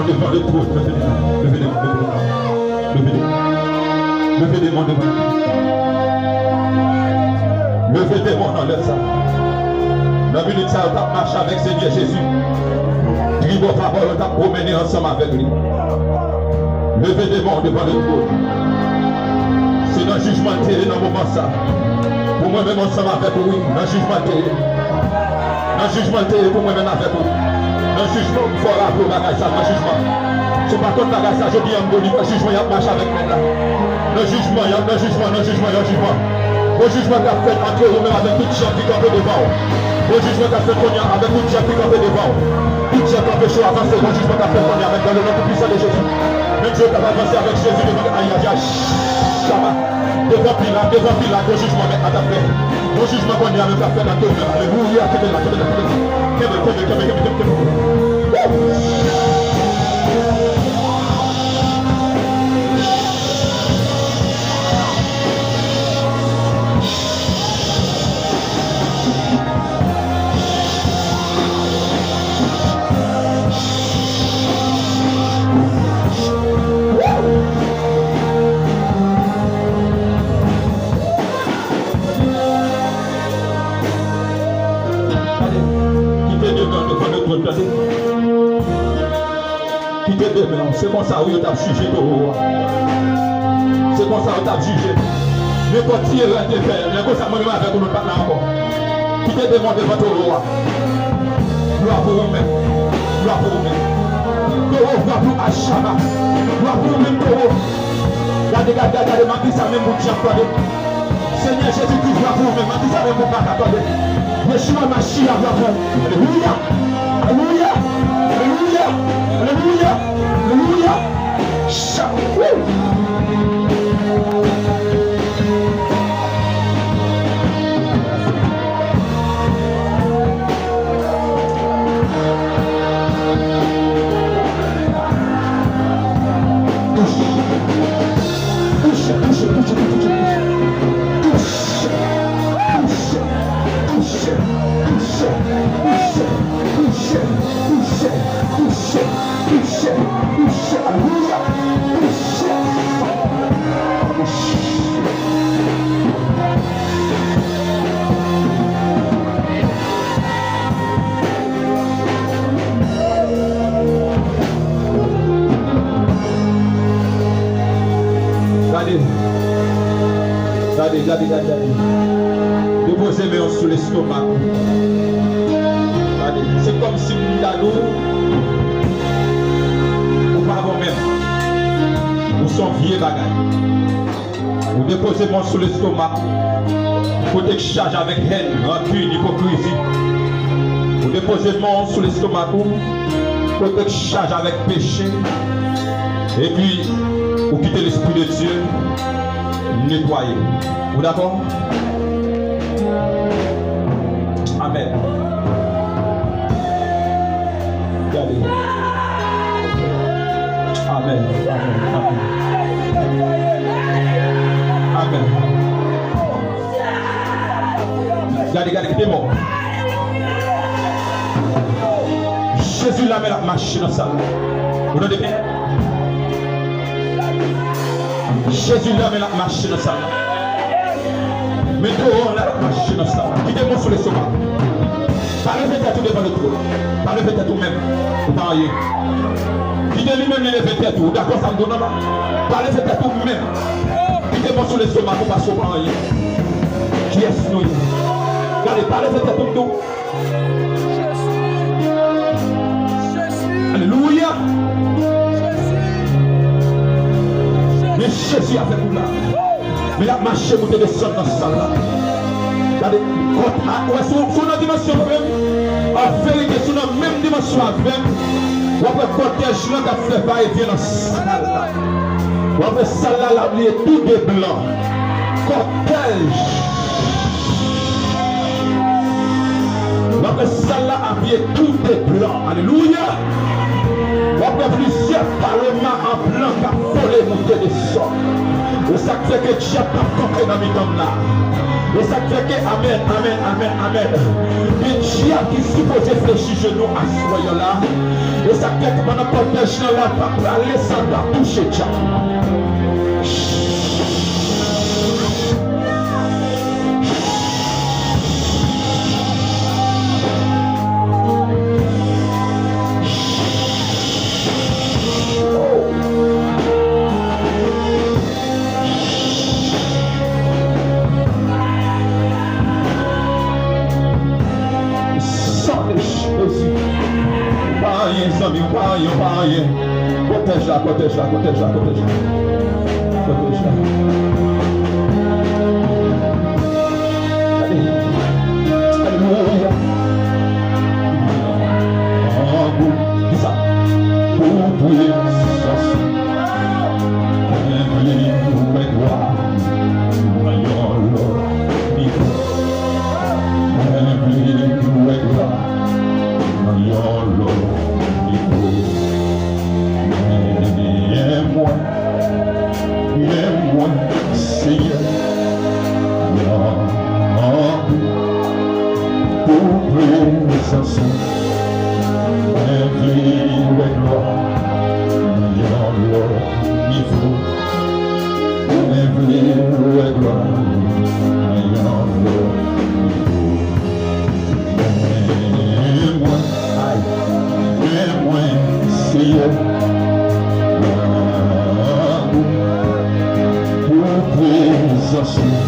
Devant le trône, levez les mains devant. Levez des mains dans l'air ça. Dans minute ça, on va marcher avec Seigneur Jésus. Dis vos paroles, on va promener ensemble avec lui. Levez des mains devant le trône. C'est dans le jugement terrible dans le moment ça. Pour moi-même ensemble avec lui, dans le jugement terrible. Dans le jugement terrible pour moi-même avec lui. Dans le jugement, il faut rappeler bagage ça, dans le jugement. C'est pas contre bagage ça, je dis en Goli, dans le jugement, il y a marché avec moi là. Dans le jugement, il y a dans le jugement, dans le jugement, il y a le jugement. Au jugement qu'a fait entre vous-même avec tout chien qui campait devant. Au jugement qu'a fait Konya avec tout chien qui campait devant. Tout chien qui a fait chaud avancer, au jugement qu'a fait Konya avec dans le nom puissant de Jésus. Même Dieu qui a avancé avec Jésus devant aïe aïe aïe. Chama. Devant Pilate, au jugement mais à ta paix. Au jugement qu'on y a même fait dans tout le monde. Alléluia, c'est comme ça où tu as jugé tout. C'est comme ça où tu as jugé. Ne pas tirer tes pères. Mais comme ça, moi-même avec nous, pas là encore. Qui te demande devant ton roi. Gloire pour vous-même. Gloire pour vous-même. Taureau, gloire pour Achama. Gloire pour vous-même, taureau. Regardez, ma vie, ça même pour Dieu. Seigneur Jésus-Christ, gloire pour vous-même. Ma vie, ça même pour Dieu. Attendez. Yeshua, ma chie, gloire pour vous. Alléluia. Alléluia. Alléluia. Alléluia. Alléluia. Déposez mes mains sur l'estomac. C'est comme si vous n'avez pas vous-même. Vous sont vieux bagages. Vous déposez mes mains sur l'estomac. Vous êtes chargé avec haine, rancune, hypocrisie. Vous déposez mes mains sur l'estomac. Vous êtes chargé avec péché. Et puis, vous quittez l'esprit de Dieu. Nettoyer. Vous d'accord? Amen. Regardez. Amen. Amen. Amen. les démons. Jésus l'a mis la machine dans ça. Vous entendez bien? Jésus l'a mis la machine dans ça. Mais dehors la machine dans ça. Qui démon sur les sommats. Parlez peut-être tout devant le trône. Parlez peut-être tout même. Vous parlez. Qui dit lui-même les peut-être tout. D'accord, ça me donne pas. Parlez peut-être tout même. Qui démon sur les sommats pour pas sauver rien. Qui est nous? Regardez, parlez peut-être tout nous. Alléluia. Mais Jésus a fait tout là. Mais la marché pour te descendre dans ce salle là. Regardez, sur notre dimension même, en vérité, sur notre même dimension même, on peut cortège là qui a fait va et vient dans ce salle là. On peut salle là, là, il est tout de blanc. Cortège. On peut salle là, habillé tout de blanc. Alléluia. On peut plusieurs parlements en blanc qui a volé monter des sorts. Et ça fait que Dieu n'a pas compris dans mes hommes là. Et ça fait que Amen, Amen, Amen, Amen. Et Dieu qui suppose fléchir genoux à ce moyen là. Et ça fait que pendant qu'on pêche là, pas aller sans pas toucher Dieu. Protège-la, protège-la, protège-la, protège-la. Protège-la. Alléluia. Dis ça. Pour puissance. Jesus.